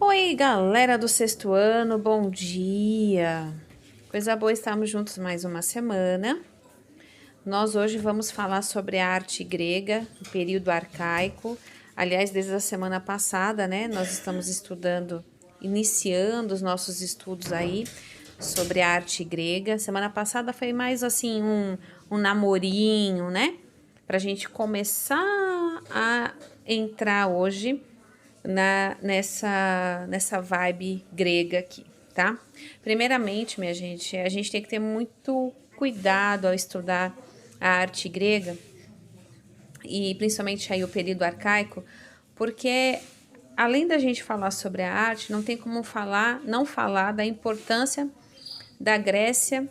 Oi, galera do sexto ano, bom dia! Coisa boa, estamos juntos mais uma semana. Nós hoje vamos falar sobre a arte grega, o período arcaico. Aliás, desde a semana passada, né, nós estamos iniciando os nossos estudos aí sobre a arte grega. Semana passada foi mais assim um namorinho, né, pra gente começar a entrar hoje nessa vibe grega aqui, tá? Primeiramente, minha gente, a gente tem que ter muito cuidado ao estudar a arte grega e principalmente aí o período arcaico, porque além da gente falar sobre a arte, não tem como não falar da importância da Grécia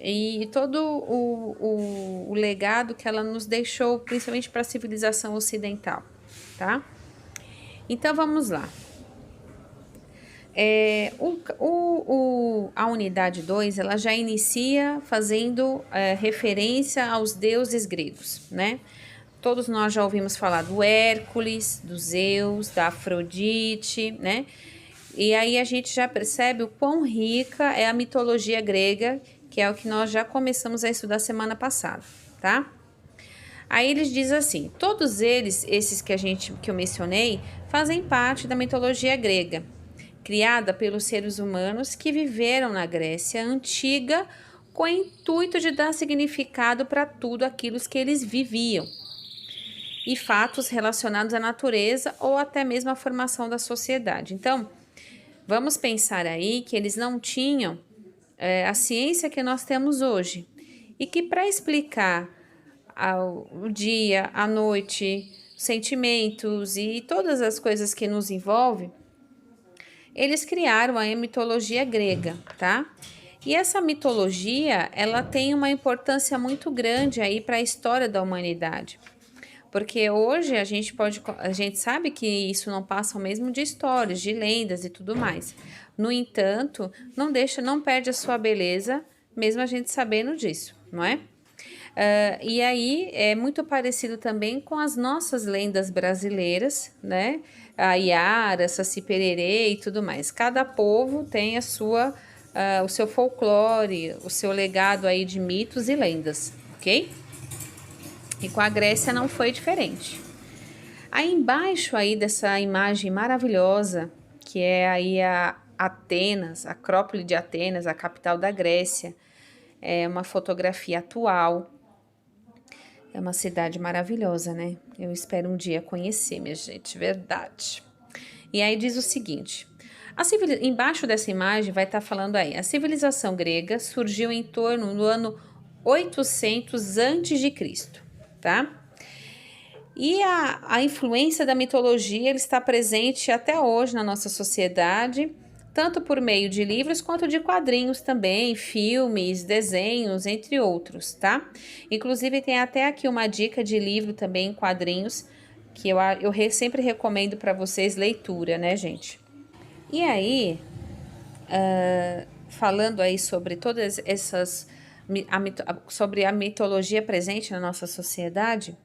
e todo o legado que ela nos deixou, principalmente para a civilização ocidental, tá? Então vamos lá. A unidade 2 ela já inicia fazendo referência aos deuses gregos, né? Todos nós já ouvimos falar do Hércules, do Zeus, da Afrodite, né? E aí a gente já percebe o quão rica é a mitologia grega, que é o que nós já começamos a estudar semana passada, tá? Aí eles dizem assim: todos esses que eu mencionei, fazem parte da mitologia grega, criada pelos seres humanos que viveram na Grécia antiga com o intuito de dar significado para tudo aquilo que eles viviam e fatos relacionados à natureza ou até mesmo à formação da sociedade. Então, vamos pensar aí que eles não tinham a ciência que nós temos hoje e que para explicar o dia, a noite, sentimentos e todas as coisas que nos envolvem, eles criaram a mitologia grega, tá? E essa mitologia, ela tem uma importância muito grande aí para a história da humanidade. Porque hoje a gente sabe que isso não passa mesmo de histórias, de lendas e tudo mais. No entanto, não perde a sua beleza, mesmo a gente sabendo disso, não é? E aí é muito parecido também com as nossas lendas brasileiras, né? A Iara, Saci Pererê e tudo mais. Cada povo tem o seu folclore, o seu legado aí de mitos e lendas, ok? E com a Grécia não foi diferente. Aí embaixo aí dessa imagem maravilhosa, que é aí a Atenas, a Acrópole de Atenas, a capital da Grécia, é uma fotografia atual. É uma cidade maravilhosa, né? Eu espero um dia conhecer, minha gente, verdade. E aí diz o seguinte: embaixo dessa imagem vai estar falando aí, a civilização grega surgiu em torno do ano 800 a.C., tá? E a influência da mitologia ele está presente até hoje na nossa sociedade, tanto por meio de livros quanto de quadrinhos também, filmes, desenhos, entre outros, tá? Inclusive tem até aqui uma dica de livro também, quadrinhos, que eu sempre recomendo para vocês leitura, né, gente? E aí, falando aí sobre todas essas, sobre a mitologia presente na nossa sociedade,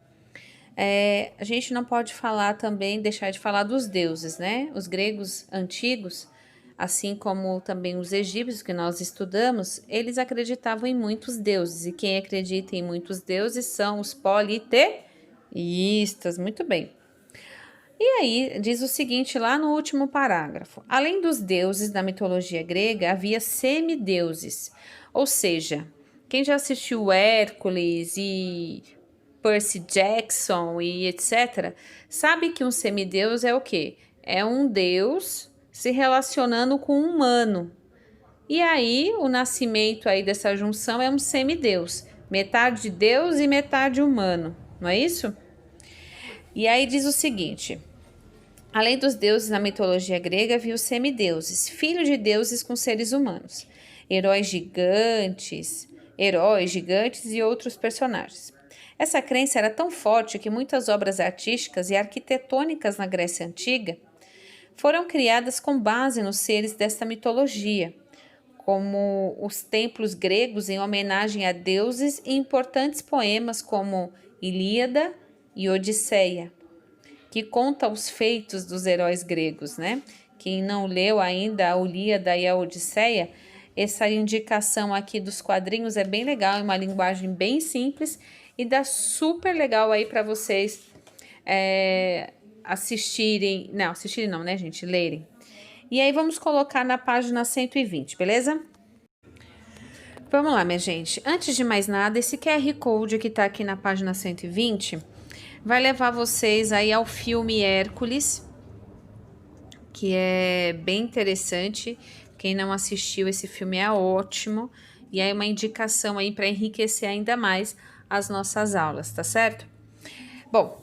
a gente não pode deixar de falar dos deuses, né? Os gregos antigos, assim como também os egípcios que nós estudamos, eles acreditavam em muitos deuses. E quem acredita em muitos deuses são os politeístas. Muito bem. E aí diz o seguinte lá no último parágrafo: além dos deuses da mitologia grega, havia semideuses. Ou seja, quem já assistiu Hércules e Percy Jackson e etc., sabe que um semideus é o quê? É um deus se relacionando com um humano. E aí, o nascimento aí dessa junção é um semideus. Metade Deus e metade humano, não é isso? E aí diz o seguinte: além dos deuses na mitologia grega, havia os semideuses, filhos de deuses com seres humanos, heróis gigantes e outros personagens. Essa crença era tão forte que muitas obras artísticas e arquitetônicas na Grécia Antiga foram criadas com base nos seres desta mitologia, como os templos gregos em homenagem a deuses e importantes poemas como Ilíada e Odisseia, que conta os feitos dos heróis gregos, né? quem não leu ainda a Ilíada e a Odisseia, essa indicação aqui dos quadrinhos é bem legal, é uma linguagem bem simples e dá super legal aí para vocês assistirem não, né, gente, lerem. E aí vamos colocar na página 120, beleza? Vamos lá, minha gente. Antes de mais nada, esse QR Code que tá aqui na página 120 vai levar vocês aí ao filme Hércules, que é bem interessante. Quem não assistiu, esse filme é ótimo. E aí uma indicação aí para enriquecer ainda mais as nossas aulas, tá certo? Bom,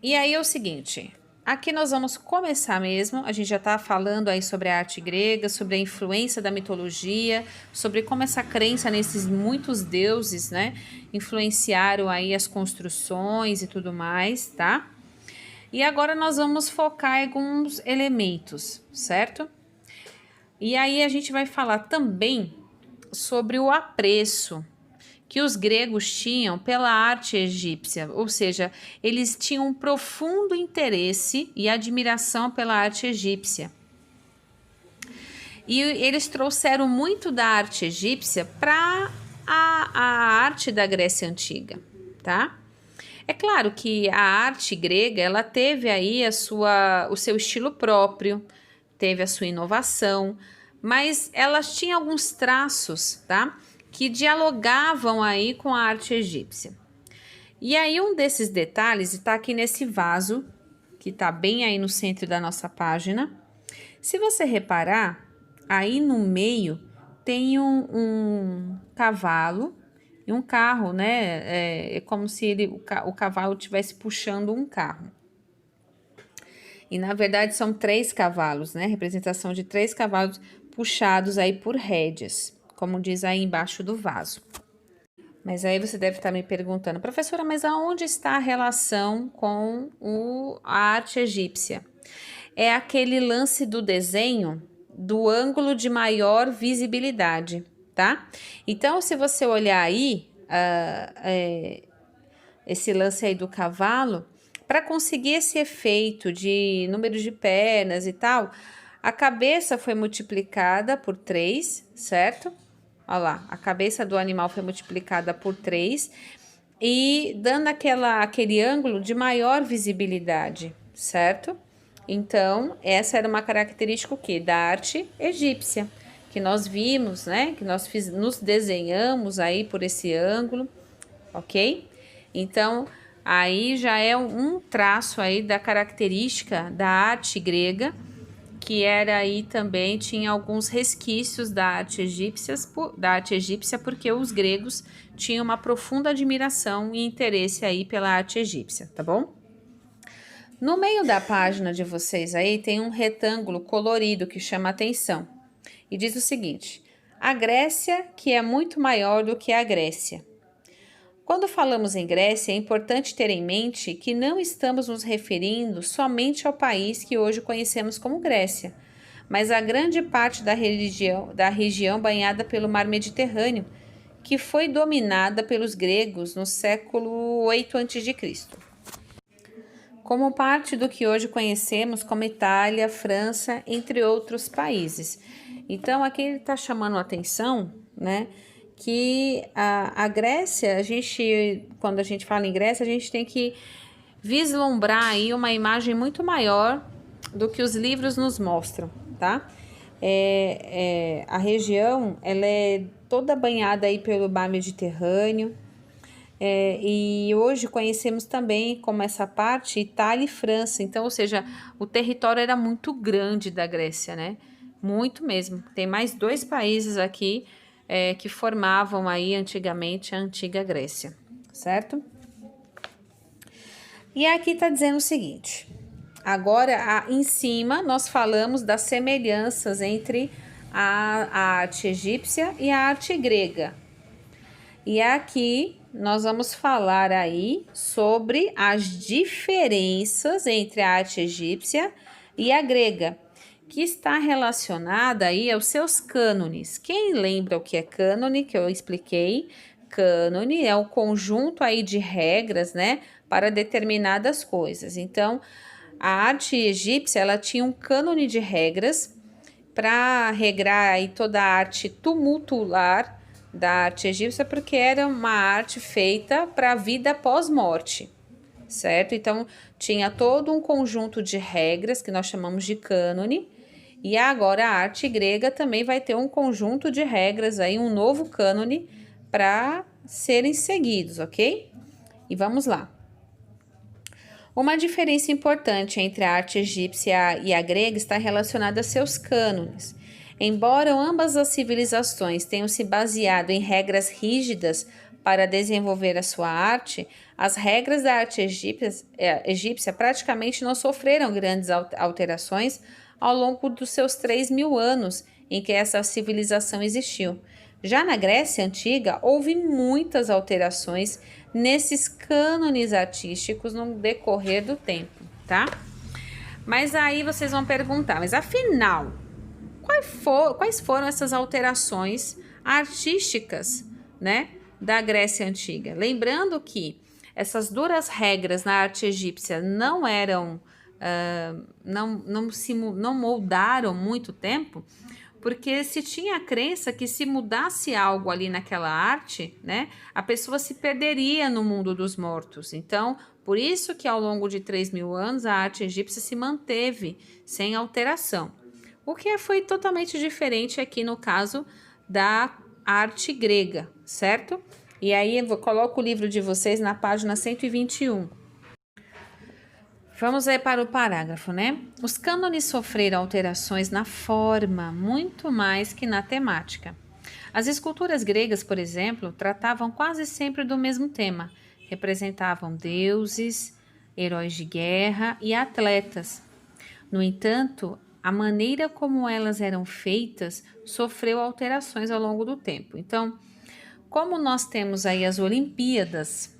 e aí é o seguinte, aqui nós vamos começar mesmo, a gente já tá falando aí sobre a arte grega, sobre a influência da mitologia, sobre como essa crença nesses muitos deuses, né, influenciaram aí as construções e tudo mais, tá? E agora nós vamos focar em alguns elementos, certo? E aí a gente vai falar também sobre o apreço que os gregos tinham pela arte egípcia, ou seja, eles tinham um profundo interesse e admiração pela arte egípcia. E eles trouxeram muito da arte egípcia para a arte da Grécia Antiga, tá? É claro que a arte grega, ela teve aí o seu estilo próprio, teve a sua inovação, mas elas tinham alguns traços, tá? Que dialogavam aí com a arte egípcia. E aí um desses detalhes está aqui nesse vaso, que está bem aí no centro da nossa página. Se você reparar, aí no meio tem um cavalo e um carro, né? É como se o cavalo estivesse puxando um carro. E na verdade são 3 cavalos, né? Representação de 3 cavalos puxados aí por rédeas, como diz aí embaixo do vaso. Mas aí você deve estar me perguntando, professora, mas aonde está a relação com a arte egípcia? É aquele lance do desenho do ângulo de maior visibilidade, tá? Então, se você olhar aí, esse lance aí do cavalo, para conseguir esse efeito de número de pernas e tal, a cabeça foi multiplicada por 3, certo? Olha lá, a cabeça do animal foi multiplicada por 3 e dando aquele ângulo de maior visibilidade, certo? Então, essa era uma característica o quê? Da arte egípcia, que nós vimos, né? Que nós nos desenhamos aí por esse ângulo, ok? Então, aí já é um traço aí da característica da arte grega, que era aí também, tinha alguns resquícios da arte egípcia, porque os gregos tinham uma profunda admiração e interesse aí pela arte egípcia, tá bom? No meio da página de vocês aí tem um retângulo colorido que chama atenção e diz o seguinte: a Grécia, que é muito maior do que a Grécia. Quando falamos em Grécia, é importante ter em mente que não estamos nos referindo somente ao país que hoje conhecemos como Grécia, mas a grande parte da região banhada pelo mar Mediterrâneo, que foi dominada pelos gregos no século 8 a.C., como parte do que hoje conhecemos como Itália, França, entre outros países. Então, aqui ele está chamando a atenção, né? Que a Grécia, quando a gente fala em Grécia, a gente tem que vislumbrar aí uma imagem muito maior do que os livros nos mostram, tá? A região, ela é toda banhada aí pelo mar Mediterrâneo, e hoje conhecemos também como essa parte Itália e França. Então, ou seja, o território era muito grande da Grécia, né? Muito mesmo. Tem mais 2 países aqui que formavam aí antigamente a antiga Grécia, certo? E aqui está dizendo o seguinte: agora em cima nós falamos das semelhanças entre a arte egípcia e a arte grega. E aqui nós vamos falar aí sobre as diferenças entre a arte egípcia e a grega, que está relacionada aí aos seus cânones. Quem lembra o que é cânone, que eu expliquei? Cânone é um conjunto aí de regras, né, para determinadas coisas. Então, a arte egípcia, ela tinha um cânone de regras para regrar aí toda a arte tumultuar da arte egípcia, porque era uma arte feita para a vida pós-morte, certo? Então, tinha todo um conjunto de regras que nós chamamos de cânone, e agora a arte grega também vai ter um conjunto de regras aí, um novo cânone para serem seguidos, ok? E vamos lá. Uma diferença importante entre a arte egípcia e a grega está relacionada a seus cânones. Embora ambas as civilizações tenham se baseado em regras rígidas para desenvolver a sua arte, as regras da arte egípcia praticamente não sofreram grandes alterações ao longo dos seus 3.000 anos em que essa civilização existiu. Já na Grécia Antiga, houve muitas alterações nesses cânones artísticos no decorrer do tempo, tá? Mas aí vocês vão perguntar, mas afinal, quais foram essas alterações artísticas, né, da Grécia Antiga? Lembrando que essas duras regras na arte egípcia não eram não moldaram muito tempo, porque se tinha a crença que se mudasse algo ali naquela arte, né, a pessoa se perderia no mundo dos mortos. Então, por isso que ao longo de 3.000 anos a arte egípcia se manteve sem alteração. O que foi totalmente diferente aqui no caso da arte grega, certo? E aí eu coloco o livro de vocês na página 121. Vamos aí para o parágrafo, né? Os cânones sofreram alterações na forma, muito mais que na temática. As esculturas gregas, por exemplo, tratavam quase sempre do mesmo tema. Representavam deuses, heróis de guerra e atletas. No entanto, a maneira como elas eram feitas sofreu alterações ao longo do tempo. Então, como nós temos aí as Olimpíadas,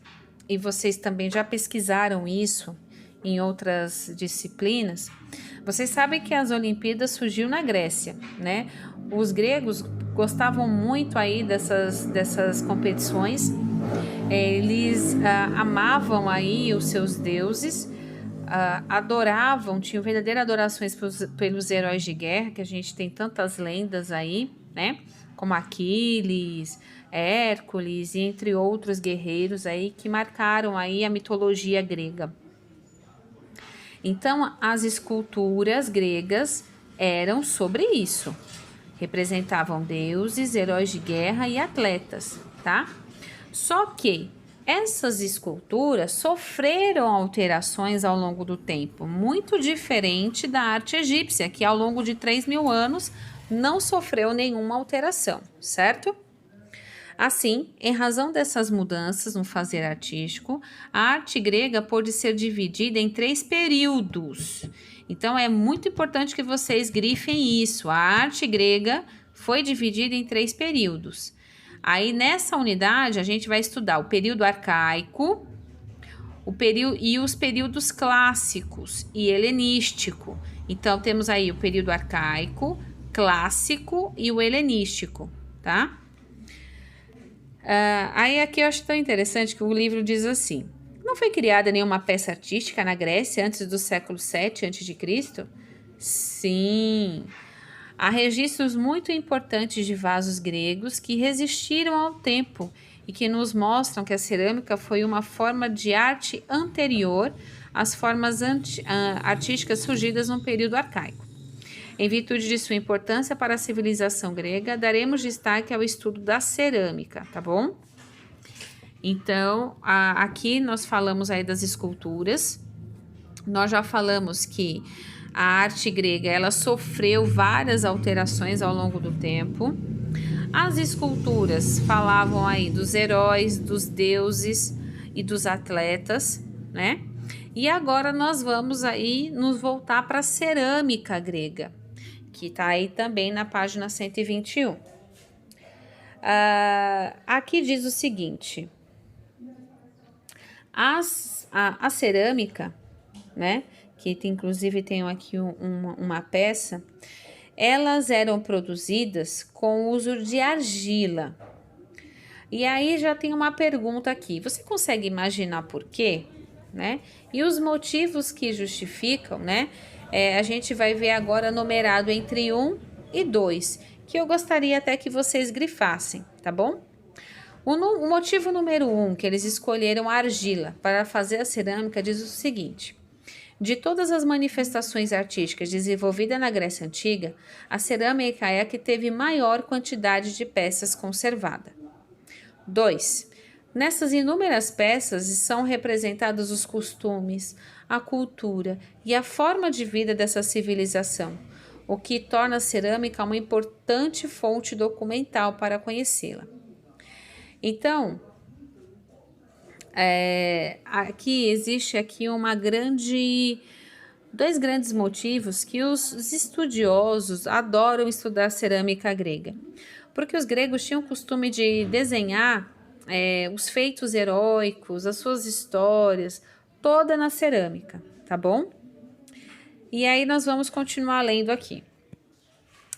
e vocês também já pesquisaram isso em outras disciplinas, vocês sabem que as Olimpíadas surgiu na Grécia, né? Os gregos gostavam muito aí dessas competições, eles amavam aí os seus deuses, adoravam, tinham verdadeiras adorações pelos heróis de guerra, que a gente tem tantas lendas aí, né? Como Aquiles, Hércules, e entre outros guerreiros aí que marcaram aí a mitologia grega. Então, as esculturas gregas eram sobre isso. Representavam deuses, heróis de guerra e atletas, tá? Só que essas esculturas sofreram alterações ao longo do tempo, muito diferente da arte egípcia, que ao longo de 3.000 anos não sofreu nenhuma alteração, certo? Assim, em razão dessas mudanças no fazer artístico, a arte grega pôde ser dividida em 3 períodos. Então, é muito importante que vocês grifem isso. A arte grega foi dividida em 3 períodos. Aí, nessa unidade, a gente vai estudar o período arcaico, e os períodos clássicos e helenístico. Então, temos aí o período arcaico, clássico e o helenístico, tá? Aí aqui eu acho tão interessante que o livro diz assim: não foi criada nenhuma peça artística na Grécia antes do século 7 a.C.? Sim, há registros muito importantes de vasos gregos que resistiram ao tempo e que nos mostram que a cerâmica foi uma forma de arte anterior às formas artísticas surgidas no período arcaico. Em virtude de sua importância para a civilização grega, daremos destaque ao estudo da cerâmica, tá bom? Então, aqui nós falamos aí das esculturas. Nós já falamos que a arte grega, ela sofreu várias alterações ao longo do tempo. As esculturas falavam aí dos heróis, dos deuses e dos atletas, né? E agora nós vamos aí nos voltar para a cerâmica grega, que está aí também na página 121. Aqui diz o seguinte: a cerâmica, né, que inclusive tenho aqui uma peça, elas eram produzidas com o uso de argila. E aí já tem uma pergunta aqui: você consegue imaginar por quê? né? E os motivos que justificam, né? A gente vai ver agora numerado entre 1 e 2, que eu gostaria até que vocês grifassem, tá bom? O motivo número 1, que eles escolheram a argila para fazer a cerâmica, diz o seguinte: de todas as manifestações artísticas desenvolvidas na Grécia Antiga, a cerâmica é a que teve maior quantidade de peças conservada. 2. Nessas inúmeras peças são representados os costumes, a cultura e a forma de vida dessa civilização, o que torna a cerâmica uma importante fonte documental para conhecê-la. Então, existe aqui dois grandes motivos que os estudiosos adoram estudar a cerâmica grega. Porque os gregos tinham o costume de desenhar os feitos heróicos, as suas histórias, toda na cerâmica, tá bom? E aí nós vamos continuar lendo aqui.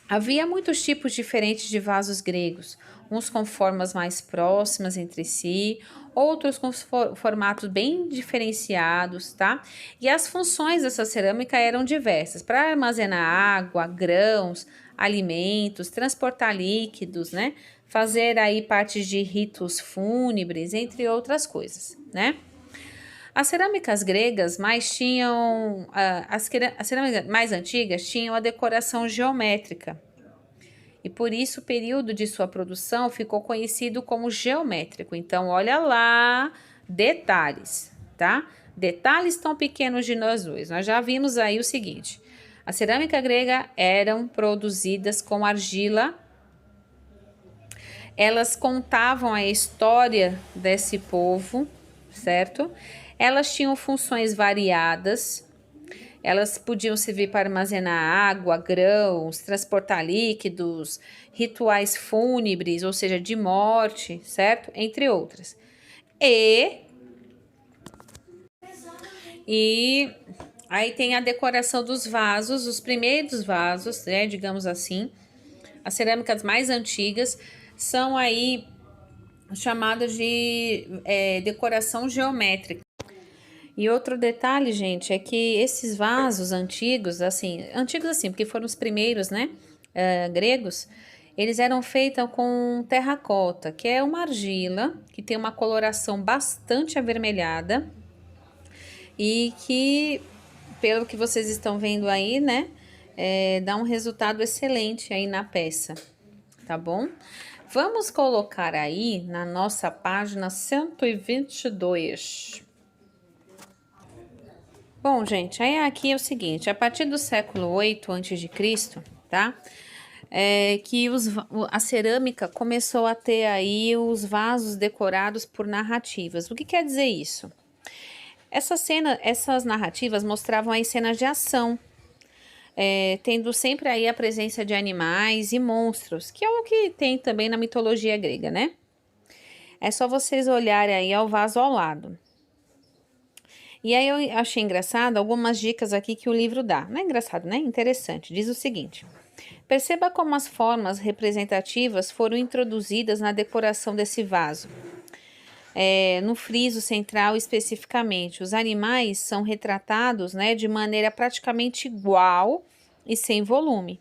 Havia muitos tipos diferentes de vasos gregos, uns com formas mais próximas entre si, outros com formatos bem diferenciados, tá? E as funções dessa cerâmica eram diversas, para armazenar água, grãos, alimentos, transportar líquidos, né? Fazer aí partes de ritos fúnebres, entre outras coisas, né? As cerâmicas gregas as cerâmicas mais antigas tinham a decoração geométrica. E por isso o período de sua produção ficou conhecido como geométrico. Então, olha lá, detalhes, tá? Detalhes tão pequenos de nós dois. Nós já vimos aí o seguinte: a cerâmica grega eram produzidas com argila. Elas contavam a história desse povo, certo? Elas tinham funções variadas. Elas podiam servir para armazenar água, grãos, transportar líquidos, rituais fúnebres, ou seja, de morte, certo? Entre outras. E aí tem a decoração dos vasos, os primeiros vasos, né, digamos assim. As cerâmicas mais antigas são aí chamadas de decoração geométrica. E outro detalhe, gente, é que esses vasos antigos assim, porque foram os primeiros, né, gregos, eles eram feitos com terracota, que é uma argila que tem uma coloração bastante avermelhada e que, pelo que vocês estão vendo aí, né, dá um resultado excelente aí na peça, tá bom? Vamos colocar aí na nossa página 122. Bom, gente, aí aqui é o seguinte: a partir do século 8 a.C., tá? Que a cerâmica começou a ter aí os vasos decorados por narrativas. O que quer dizer isso? Essas narrativas mostravam aí cenas de ação, tendo sempre aí a presença de animais e monstros, que é o que tem também na mitologia grega, né? É só vocês olharem aí ao vaso ao lado. E aí eu achei engraçado algumas dicas aqui que o livro dá. Não é engraçado, né? Interessante. Diz o seguinte: perceba como as formas representativas foram introduzidas na decoração desse vaso. No friso central especificamente, os animais são retratados, né, de maneira praticamente igual e sem volume.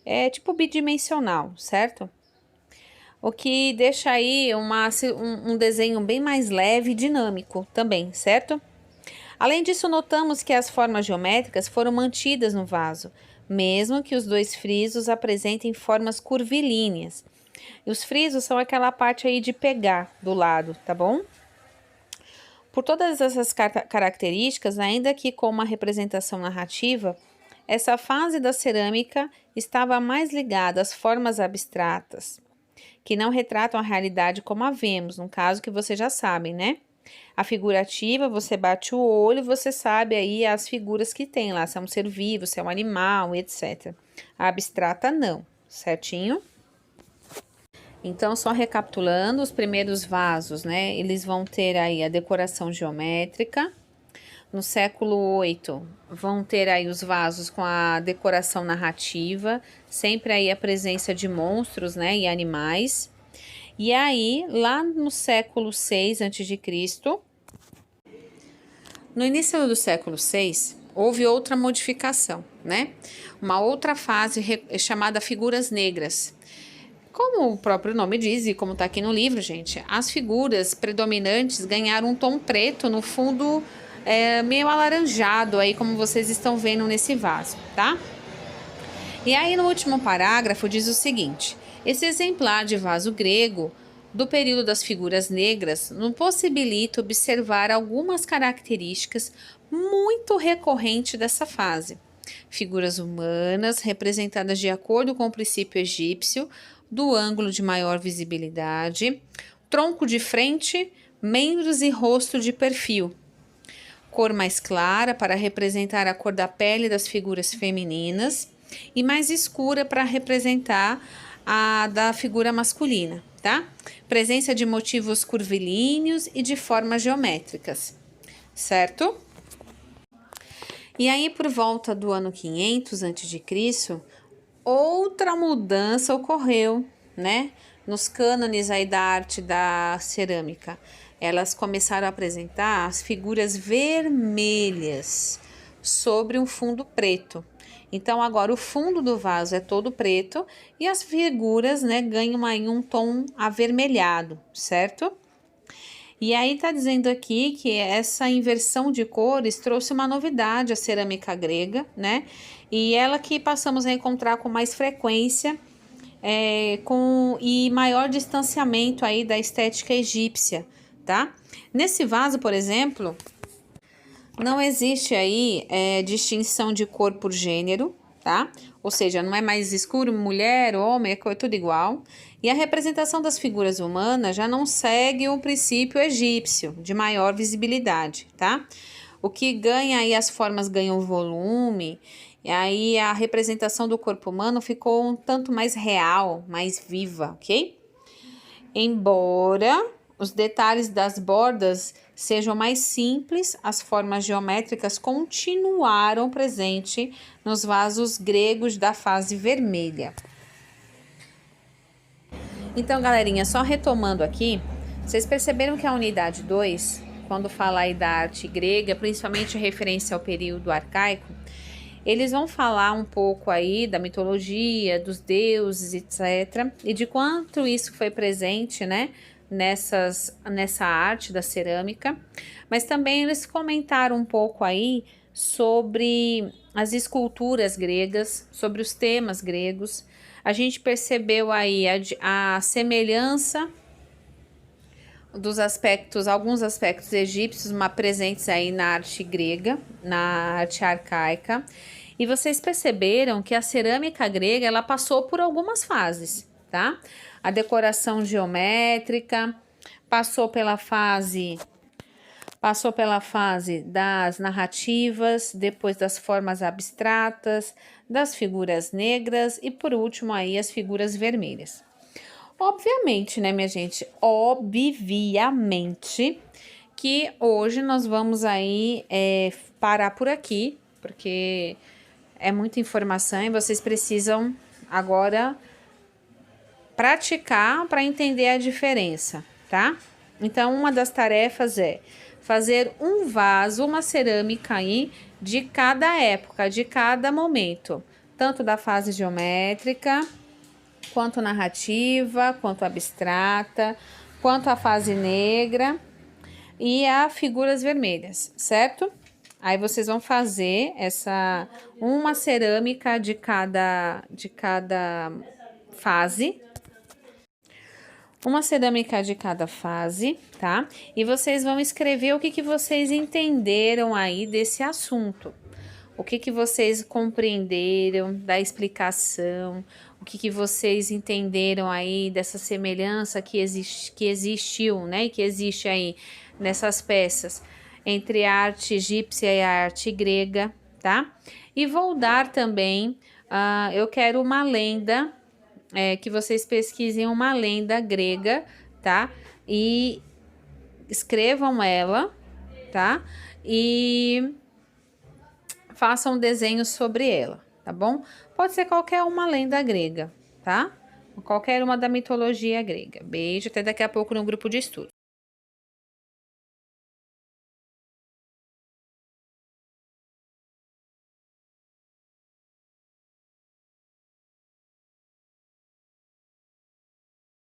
É tipo bidimensional, certo? O que deixa aí um desenho bem mais leve e dinâmico também, certo? Além disso, notamos que as formas geométricas foram mantidas no vaso, mesmo que os dois frisos apresentem formas curvilíneas. E os frisos são aquela parte aí de pegar do lado, tá bom? Por todas essas características, ainda que com uma representação narrativa, essa fase da cerâmica estava mais ligada às formas abstratas, que não retratam a realidade como a vemos, no caso que vocês já sabem, né? A figurativa, você bate o olho e você sabe aí as figuras que tem lá, se é um ser vivo, se é um animal, etc. A abstrata não, certinho? Então, só recapitulando, os primeiros vasos, né, eles vão ter aí a decoração geométrica. No século VIII, vão ter aí os vasos com a decoração narrativa, sempre aí a presença de monstros, né, e animais. E aí, lá no século VI a.C., No início do século VI, houve outra modificação, né? Uma outra fase chamada figuras negras. Como o próprio nome diz, e como está aqui no livro, gente, as figuras predominantes ganharam um tom preto no fundo meio alaranjado, aí como vocês estão vendo nesse vaso, tá? E aí no último parágrafo diz o seguinte: esse exemplar de vaso grego do período das figuras negras nos possibilita observar algumas características muito recorrentes dessa fase. Figuras humanas representadas de acordo com o princípio egípcio, do ângulo de maior visibilidade, tronco de frente, membros e rosto de perfil. Cor mais clara para representar a cor da pele das figuras femininas e mais escura para representar a da figura masculina, tá? Presença de motivos curvilíneos e de formas geométricas, certo? E aí, por volta do ano 500 a.C., outra mudança ocorreu, né? Nos cânones aí da arte da cerâmica. Elas começaram a apresentar as figuras vermelhas sobre um fundo preto. Então, agora o fundo do vaso é todo preto e as figuras, né, ganham aí um tom avermelhado, certo? E aí tá dizendo aqui que essa inversão de cores trouxe uma novidade à cerâmica grega, né? E ela que passamos a encontrar com mais frequência e maior distanciamento aí da estética egípcia, tá? Nesse vaso, por exemplo, não existe aí distinção de cor por gênero, tá? Ou seja, não é mais escuro, mulher, homem, é tudo igual. E a representação das figuras humanas já não segue o princípio egípcio de maior visibilidade, tá? O que ganha aí, as formas ganham volume, e aí a representação do corpo humano ficou um tanto mais real, mais viva, ok? Embora os detalhes das bordas sejam mais simples, as formas geométricas continuaram presentes nos vasos gregos da fase vermelha. Então, galerinha, só retomando aqui, vocês perceberam que a unidade 2, quando fala aí da arte grega, principalmente referência ao período arcaico, eles vão falar um pouco aí da mitologia, dos deuses, etc. E de quanto isso foi presente, né, nessa arte da cerâmica. Mas também eles comentaram um pouco aí sobre as esculturas gregas, sobre os temas gregos. A gente percebeu aí a semelhança dos aspectos, alguns aspectos egípcios, presentes aí na arte grega, na arte arcaica. E vocês perceberam que a cerâmica grega, ela passou por algumas fases, tá? A decoração geométrica, passou pela fase das narrativas, depois das formas abstratas, das figuras negras e por último aí as figuras vermelhas. Obviamente, né, minha gente? Obviamente que hoje nós vamos aí parar por aqui, porque é muita informação e vocês precisam agora praticar para entender a diferença, tá? Então, uma das tarefas é fazer um vaso, uma cerâmica aí de cada época, de cada momento, tanto da fase geométrica, quanto narrativa, quanto abstrata, quanto a fase negra e a figuras vermelhas, certo? Aí vocês vão fazer uma cerâmica de cada fase. Uma cerâmica de cada fase, tá? E vocês vão escrever o que vocês entenderam aí desse assunto. O que vocês compreenderam da explicação, o que vocês entenderam aí dessa semelhança que existiu, né? E que existe aí nessas peças entre a arte egípcia e a arte grega, tá? E vou dar também, eu quero uma lenda, que vocês pesquisem uma lenda grega, tá? E escrevam ela, tá? E façam um desenho sobre ela, tá bom? Pode ser qualquer uma lenda grega, tá? Qualquer uma da mitologia grega. Beijo, até daqui a pouco no grupo de estudo.